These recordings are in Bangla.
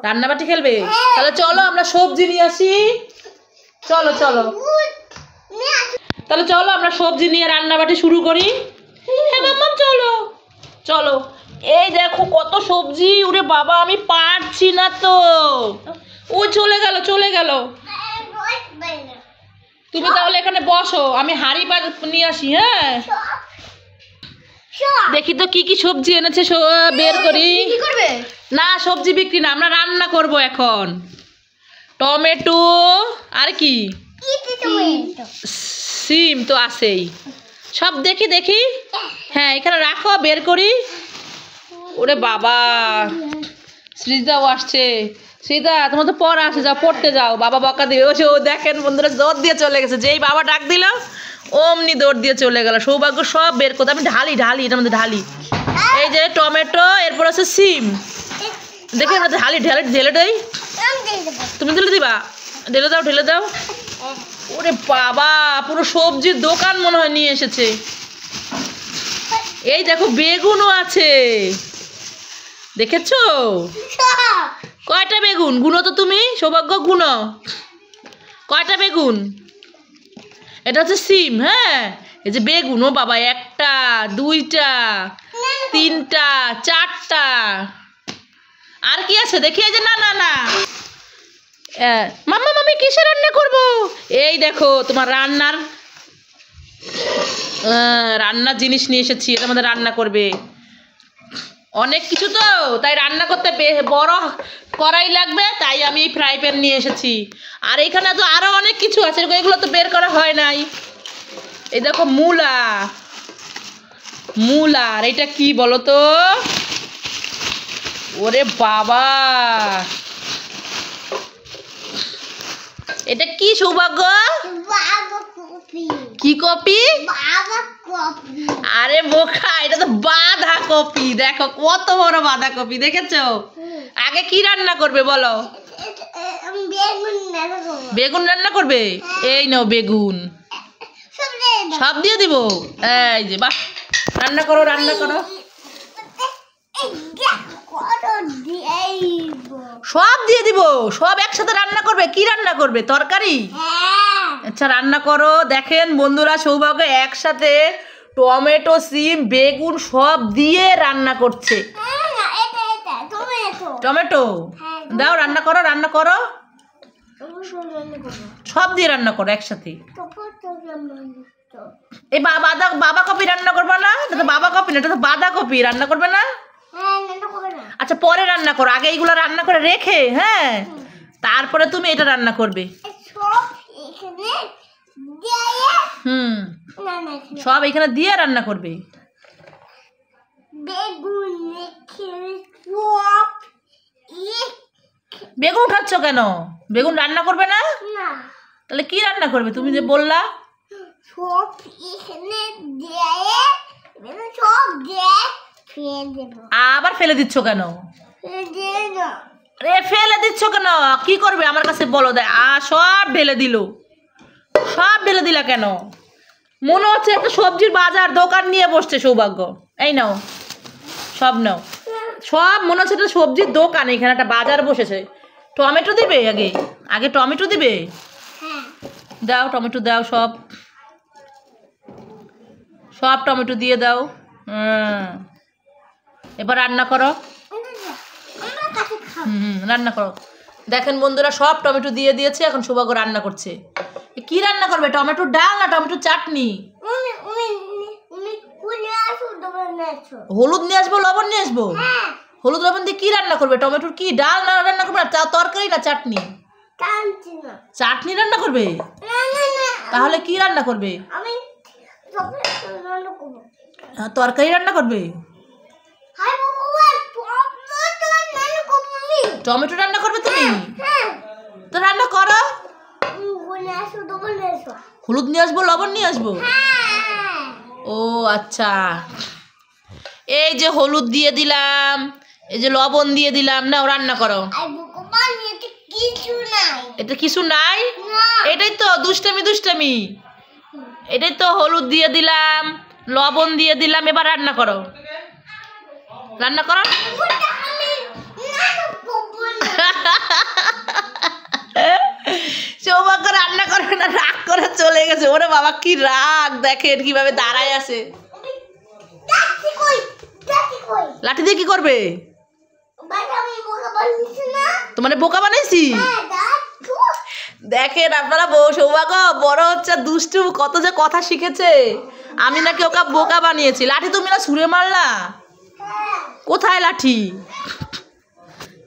রান্নাবাটি খেলবে? তাহলে চলো আমরা সবজি নিয়ে আসি। চলো চলো, তাহলে চলো আমরা সবজি নিয়ে রান্নাবাটি শুরু করি। হ্যাঁ মাম্মা চলো চলো। এই দেখো কত সবজি, ওরে বাবা আমি পারছি না তো। ও চলে গেল চলে গেল। তুমি তাহলে এখানে বসো, আমি হাঁড়ি নিয়ে আসি। হ্যাঁ দেখি তো কি কি সবজি এনেছে, বের করি। না সবজি বিক্রি না, আমরা রান্না করব এখন। টমেটো আর কি সিম তো আছেই, সব দেখি দেখি। হ্যাঁ এখানে রাখো, বের করি। ওরে বাবা সৃজিতাও আসছে। সৃজিতা তোমার তো পড়া আছে, যাও পড়তে যাও, বাবা বকা দিবে। ও দেখেন বন্ধুরা দৌড় দিয়ে চলে গেছে, যেই বাবা ডাক দিল অমনি দৌড় দিয়ে চলে গেল। সৌভাগ্য সব বের করতে, আমি ঢালি ঢালি এটার মধ্যে ঢালি। এই যে টমেটো, এরপর আছে সিম, দেখি আমরা ঢালি ঢেলে ঢেলে দেই। তুমি ঢেলে দিবা? ঢেলে দাও ঢেলে দাও। ওরে বাবা পুরো সবজির দোকান মনে হয় নিয়ে এসেছে। এই দেখো বেগুনও আছে, দেখেছো? কয়টা বেগুন গুনো তো তুমি, সৌভাগ্য গুনো কয়টা বেগুন। এটা হচ্ছে সিম। হ্যাঁ এই যে বেগুন, ও বাবা একটা দুইটা তিনটা চারটা। আর কি আছে দেখি। এই যে না না না, মাম্মা মামি কিসে রান্না করব? এই দেখো তোমার রান্নার জিনিস নিয়ে এসেছি, এটা আমাদের রান্না করবে। অনেক কিছু তো, তাই রান্না করতে বড় কড়াই লাগবে, তাই আমি এই ফ্রাই প্যান নিয়ে এসেছি। আর এখানে তো আরো অনেক কিছু আছে, এগুলো তো বের করা হয় নাই। এই দেখো মূলা, মূলা। আর এটা কি বলো তো? ওরে বাবা এটা কি সৌভাগ্য? কি কপি? আরে বোকা, এটা তো বাঁধাকপি। দেখো কত বড় বাঁধাকপি, দেখেছো? আগে কি রান্না করবে বলো? বেগুন রান্না করবে। এই নাও বেগুন, সব দিয়ে দিব। এই যে বাহ, রান্না করো রান্না করো, সব দিয়ে দিব, সব একসাথে রান্না করবে। কি রান্না করবে? তরকারি? আচ্ছা রান্না করো। দেখেন বন্ধুরা সৌভাগ্য একসাথে টমেটো সিম বেগুন সব দিয়ে রান্না করছে। টমেটো দাও, রান্না করো রান্না করো, সব দিয়ে রান্না করো একসাথে। এই বাঁধাকপি রান্না করবে না? এটা তো বাঁধাকপি না, এটা তো বাঁধাকপি। রান্না করবে না? আচ্ছা পরে রান্না করো, আগে এইগুলো রান্না করে রেখে হ্যাঁ তারপরে তুমি এটা রান্না করবে। সব এখানে দিয়ে রান্না করবে। বেগুন খাচ্ছ কেন? বেগুন রান্না করবে না? তাহলে কি রান্না করবে? তুমি যে বললা আবার ফেলে দিচ্ছ কেন? ফেলে দিচ্ছ কেন? কি করবে আমার কাছে বলো? সব ঢেলে দিল, সব ঢেলে দিলা কেন? মনে হচ্ছে একটা সবজির বাজার দোকান নিয়ে বসছে সৌভাগ্য। এই নাও সব নাও, সব মনে হচ্ছে একটা সবজির দোকান, এখানে একটা বাজার বসেছে। টমেটো দিবে? আগে আগে টমেটো দিবে। দাও টমেটো দাও, সব সব টমেটো দিয়ে দাও। এবার রান্না করো। রান্না করো। দেখেন বন্ধুরা সব টমেটো দিয়ে দিয়েছে, এখন সৌভাগ্য রান্না করছে। কি রান্না করবে? টমেটোর ডাল না টমেটোর চাটনি? হলুদ নিয়ে আসবো, লবণ নিয়ে আসবো। হলুদ লবণ দিয়ে কি রান্না করবে? টমেটোর কি ডাল না রান্না করবে? তরকারি না চাটনি? চাটনি রান্না করবে। তাহলে কি রান্না করবে? তরকারি রান্না করবে। টমেটো রান্না করবে তুমি? তো রান্না করো। হলুদ নিয়ে আসবো, লবণ নিয়ে আসবো। ও আচ্ছা, এই যে হলুদ দিয়ে দিলাম, এই যে লবণ দিয়ে দিলাম, নাও রান্না করো। এটা কিছু নাই, এটাই তো দুষ্টামি দুষ্টামি। এটাই তো হলুদ দিয়ে দিলাম, লবণ দিয়ে দিলাম, এবার রান্না করো। রান্না করো। আছে। ওরে বাবা কি রাগ, দেখেন কিভাবে দাঁড়ায় আছে। লাঠি দিয়ে কি করবে? তোমার বোকা বানাইছি। দেখেন আপনারা সৌভাগ্য বড় হচ্ছে, দুষ্টু কত যে কথা শিখেছে। আমি নাকি ওকে বোকা বানিয়েছি। লাঠি তুমি না ছুঁড়ে মারলা, কোথায় লাঠি?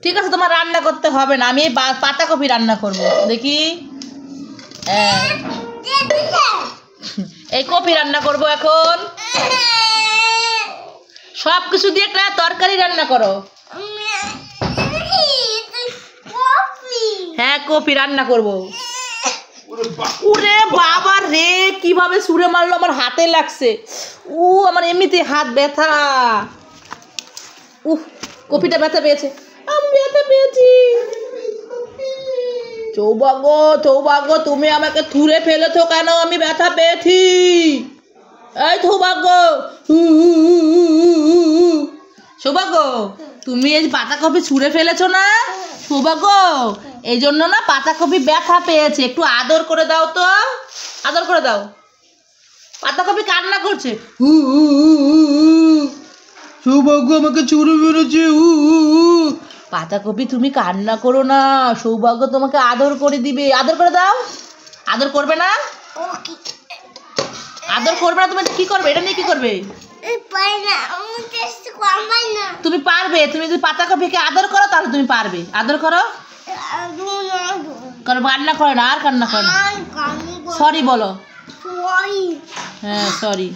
ঠিক আছে, তোমার রান্না করতে হবে না, আমি এই পাতাকপি রান্না করব। দেখি, এই কপি রান্না করব এখন। সব কিছু দিয়ে একটা তরকারি রান্না করো। হ্যাঁ, কপি রান্না করব। ওরে বাবা রে, কিভাবে ছুঁড়ে মারলো, আমার হাতে লাগছে। আমার এমনিতে হাত ব্যথা। কপিটা ব্যথা পেয়েছে, আমি ব্যথা পেয়েছি। সৌভাগ্য তুমি আমাকে থুড়ে ফেলেছো কেন? আমি ব্যথা পেয়েছি। এই সৌভাগ্য, তুমি এই পাতাকপি ছুঁড়ে ফেলেছো না সৌভাগ্য? এই জন্য না পাতাকপি ব্যথা পেয়েছে। একটু আদর করে দাও তো, আদর করে দাও। পাতাকপি কান্না করছে। সৌভাগ্য আমাকে ছুঁড়ে ফেলেছে। পাতাকপি তুমি কান্না করো না, সৌভাগ্য তোমাকে আদর করে দিবে। আদর করে দাও। আদর করবে না? আদর করবে না? তুমি কি করবে? এটা নিয়ে কি করবে? তুমি পারবে। তুমি যদি পাতাকপিকে আদর করো তাহলে তুমি পারবে। আদর করো। কান্না করে না, আর কান্না করে না। সরি বলো। হ্যাঁ সরি।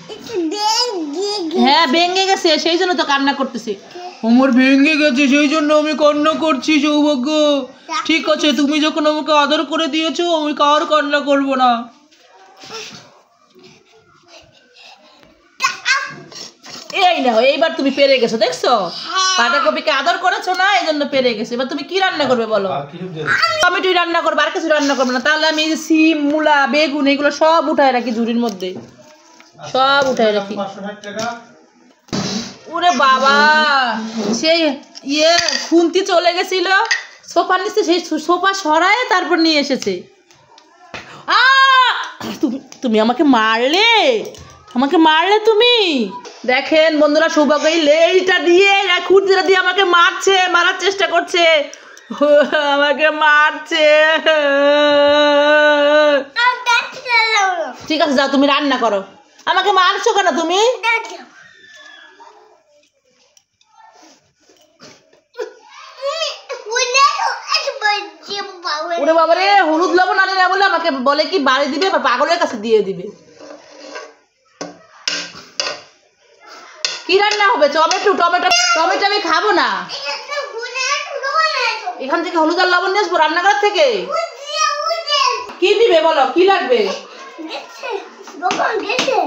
হ্যাঁ ভেঙে গেছে, সেই জন্য তো কান্না করতেছে। আমার ভেঙে গেছে, সেই জন্য আমি কান্না করছি। সৌভাগ্য ঠিক আছে, তুমি যখন আমাকে আদর করে দিয়েছো, আমি কার কান্না করবো না। এই না, এইবার তুমি পেরে গেছো, দেখছো? পাতাকপিকে আদর করেছো না, এই জন্য পেরে গেছে। এবার তুমি কি রান্না করবে বলো? টমেটো রান্না করবে, আর কিছু রান্না করবে না? তাহলে আমি সিম, মূলা, বেগুন এগুলো সব উঠায় রাখি ঝুড়ির মধ্যে, সব উঠায় রাখি। ওরে বাবা, সেই খুন্তি চলে গেছিল সোফার নিচে, সেই সোফা সরায় তারপর নিয়ে এসেছে। তুমি আমাকে মারলে, আমাকে মারলে তুমি। দেখেন বন্ধুরা, সৌভাগ্য এই লেজটা দিয়ে, খুঁটিটা দিয়ে আমাকে মারছে, মারার চেষ্টা করছে, আমাকে মারছে। ঠিক আছে যাও, তুমি রান্না করো। আমাকে মারছো কেন তুমি? ওরে বাবা রে, হলুদ লবণ আনি না বলে আমাকে বলে কি বাড়ি দিবে, পাগলের কাছে দিয়ে দিবে। কি রান্না হবে? টমেটো। টমেটো আমি খাবো না। এখান থেকে হলুদ আর লবণ নিয়ে আসবো রান্নাঘর থেকে। কি দিবে বলো, কি লাগবে?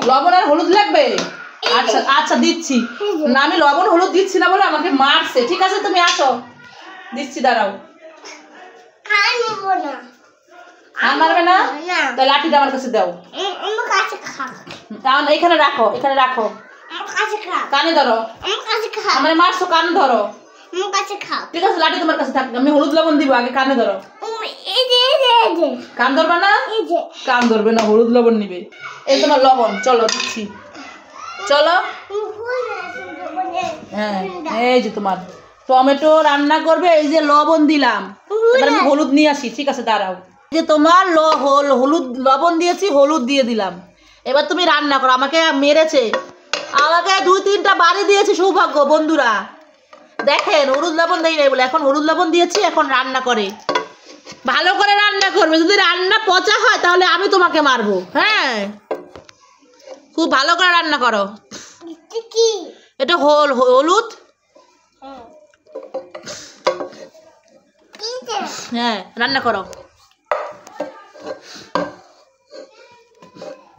লবণ আর হলুদ লাগবে? আচ্ছা আচ্ছা দিচ্ছি না, আমি লবণ হলুদ দিচ্ছি না বলে আমাকে মারছে। ঠিক আছে তুমি আসো, দিচ্ছি, দাঁড়াও। আর মারবে না? তাহলে লাঠিটা আমার কাছে দাও। তাহলে এখানে রাখো, এখানে রাখো, কানে ধরো। আমার মারছো, কানে ধরো। ঠিক আছে, লাঠি তোমার কাছে থাকবে, আমি হলুদ লবণ দিব, আগে কানে ধরো। কান ধরবে না? কান ধরবে না, হলুদ লবণ নিবে। এই তোমার লবণ, চলো দিচ্ছি, চলো। হ্যাঁ এই যে তোমার টমেটো রান্না করবে, এই যে লবণ দিলাম, এবার আমি হলুদ নিয়ে আসি। ঠিক আছে দাঁড়াও, যে তোমার হলুদ লবণ দিয়েছি, হলুদ দিয়ে দিলাম। এবার তুমি রান্না করো। আমাকে মেরেছে, আমাকে 2-3টা বাড়ি দিয়েছে সৌভাগ্য। বন্ধুরা দেখেন, হলুদ লবণ দেই নাই বলে এখন হলুদ লবণ দিয়েছি। এখন রান্না করে, ভালো করে রান্না করবে। যদি রান্না পচা হয় তাহলে আমি তোমাকে মারবো। হ্যাঁ, খুব ভালো করে রান্না করো। এটা হলুদ। হ্যাঁ রান্না করো।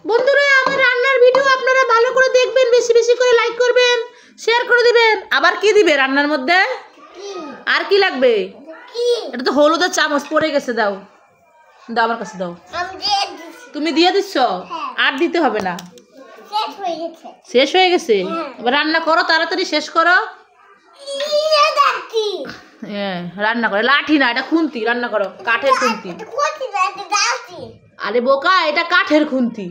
বন্ধুরা আমার রান্নার ভিডিও আপনারা ভালো করে দেখবেন, বেশি বেশি করে লাইক করবেন, শেয়ার করে দিবেন। আবার কি দিবে রান্নার মধ্যে? আর কি লাগবে? এটা তো হলুদের চামচ পড়ে গেছে, দাও দাও, আমার কাছে দাও। তুমি দিয়ে দিচ্ছ? আর দিতে হবে না, শেষ হয়ে গেছে। এবার রান্না করো, তাড়াতাড়ি শেষ করো। হ্যাঁ রান্না করো, লাঠি না, এটা খুন্তি। রান্না করো, কাঠের খুন্তি। আরে বোকা, এটা কাঠের খুন্তি।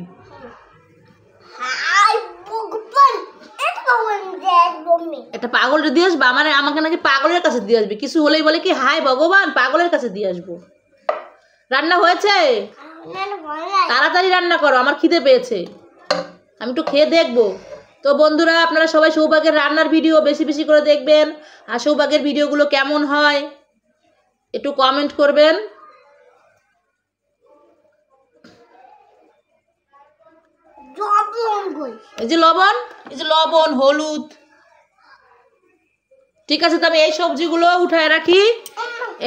এটা পাগলটা দিয়ে আসবো, আমাকে নাকি পাগলের কাছে দিয়ে আসবে, কিছু হলেই বলে কি হাই ভগবান পাগলের কাছে দিয়ে আসবো। রান্না হয়েছে? তাড়াতাড়ি রান্না করো, আমার খিদে পেয়েছে, আমি একটু খেয়ে দেখবো। তো বন্ধুরা, আপনারা সবাই সৌভাগ্যের রান্নার ভিডিও বেশি বেশি করে দেখবেন, আর সৌভাগ্যের ভিডিওগুলো কেমন হয় একটু কমেন্ট করবেন। এই যে লবণ, এই যে লবণ, হলুদ। ঠিক আছে, তো আমি এই সবজিগুলো উঠায় রাখি।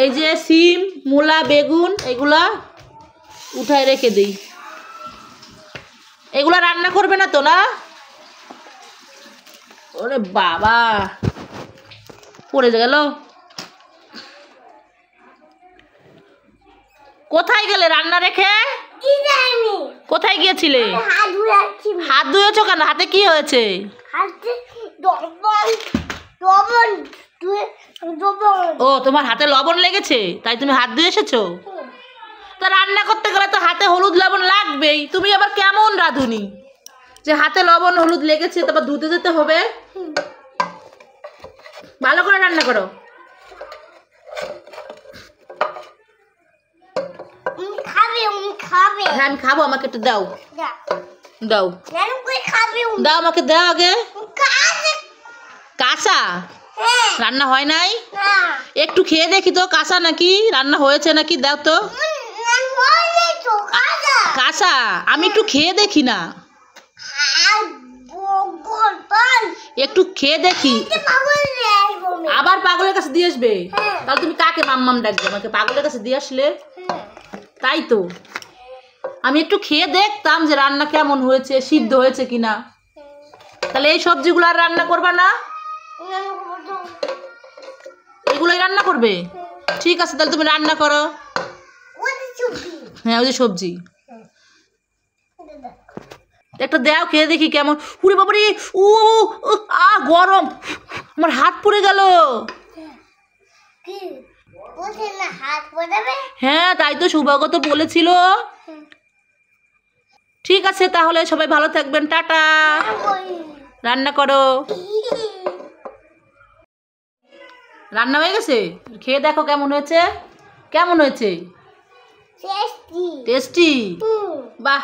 এই যে সিম, মূলা, বেগুন, এগুলা উঠায় রেখে দিই। এগুলা রান্না করবে না তো? না, ওরে বাবা, পড়ে গেল। কোথায় গেলে রান্না রেখে? কোথায় গিয়েছিলে? হাত ধুয়েছো কেন? হাতে কি হয়েছে? ও, তোমার হাতে লবণ লেগেছে তাই তুমি হাত ধুয়ে এসেছো? তা রান্না করতে গেলে তো হাতে হলুদ লবণ লাগবেই, তুমি আবার কেমন রাঁধুনি যে হাতে লবণ হলুদ লেগেছে তারপর ধুতে যেতে হবে? ভালো করে রান্না করো। হ্যাঁ, আমি খাবো, আমাকে একটু দাও। দাও দাও, আমাকে দাও আগে। কাঁচা রান্না হয় নাই? একটু খেয়ে দেখি তো, কাঁচা নাকি রান্না হয়েছে নাকি, দাও তো। কাঁচা, আমি একটু খেয়ে দেখি না, একটু খেয়ে দেখি। আবার পাগলের কাছে দিয়ে আসবে? তাহলে তুমি কাকে মাম্মাম ডাকবে? আমাকে পাগলের কাছে দিয়ে আসলে? তাই তো, আমি একটু খেয়ে দেখতাম যে রান্না কেমন হয়েছে, সিদ্ধ হয়েছে কিনা। তাহলে এই সবজিগুলো আর রান্না করবা না? এগুলোই রান্না করবে? ঠিক আছে, তাহলে তুমি রান্না করো। হ্যাঁ, ওই যে সবজি একটা দাও, খেয়ে দেখি কেমন। উরে বাবারে, ও গরম, আমার হাত পুড়ে গেল। হ্যাঁ, তাই তো সৌভাগ্য তো বলেছিল। ঠিক আছে, তাহলে সবাই ভালো থাকবেন, টাটা। রান্না করো। রান্না হয়ে গেছে, খেয়ে দেখো কেমন হয়েছে। কেমন হয়েছে? টেস্টি। বাহ,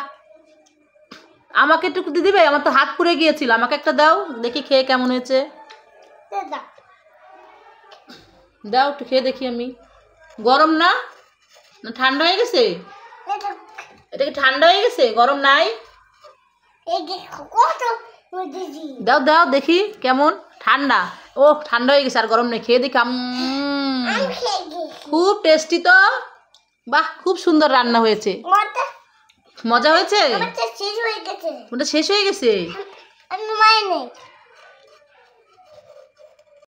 আমাকে একটু দিবে, আমার তো হাত পুড়ে গিয়েছিল, আমাকে একটা দাও দেখি খেয়ে কেমন হয়েছে। দাও একটু খেয়ে দেখি আমি। গরম না? না ঠান্ডা হয়ে গেছে? এটা কি ঠান্ডা হয়ে গেছে, গরম নাই? দাও দাও দেখি কেমন। ঠান্ডা? ও, ঠান্ডা হয়ে গেছে, আর গরম নেই, খেয়ে দেখি। খুব টেস্টি তো। বাহ, খুব সুন্দর রান্না হয়েছে। মজা হয়েছে? ওটা শেষ হয়ে গেছে।